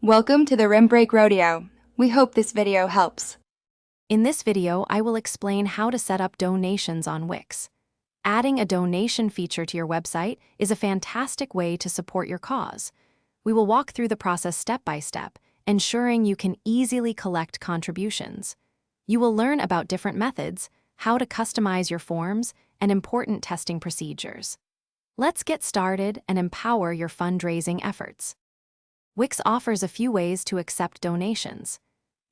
Welcome to the Rim Break Rodeo. We hope this video helps. In this video, I will explain how to set up donations on Wix. Adding a donation feature to your website is a fantastic way to support your cause. We will walk through the process step by step, ensuring you can easily collect contributions. You will learn about different methods, how to customize your forms, and important testing procedures. Let's get started and empower your fundraising efforts. Wix offers a few ways to accept donations.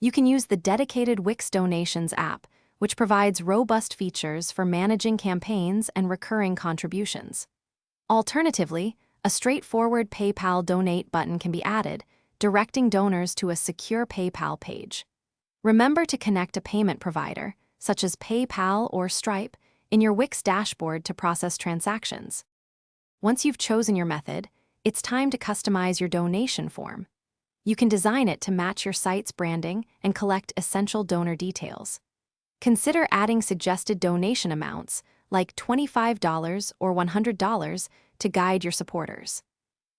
You can use the dedicated Wix Donations app, which provides robust features for managing campaigns and recurring contributions. Alternatively, a straightforward PayPal Donate button can be added, directing donors to a secure PayPal page. Remember to connect a payment provider, such as PayPal or Stripe, in your Wix dashboard to process transactions. Once you've chosen your method, it's time to customize your donation form. You can design it to match your site's branding and collect essential donor details. Consider adding suggested donation amounts, like $25 or $100, to guide your supporters.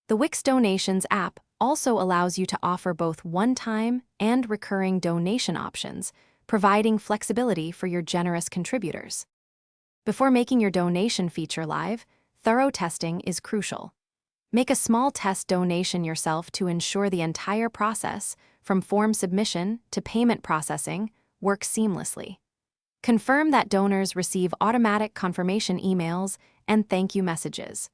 The Wix Donations app also allows you to offer both one-time and recurring donation options, providing flexibility for your generous contributors. Before making your donation feature live, thorough testing is crucial. Make a small test donation yourself to ensure the entire process, from form submission to payment processing, works seamlessly. Confirm that donors receive automatic confirmation emails and thank you messages.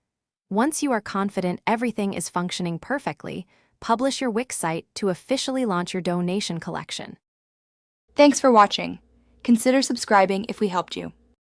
Once you are confident everything is functioning perfectly, publish your Wix site to officially launch your donation collection. Thanks for watching. Consider subscribing if we helped you.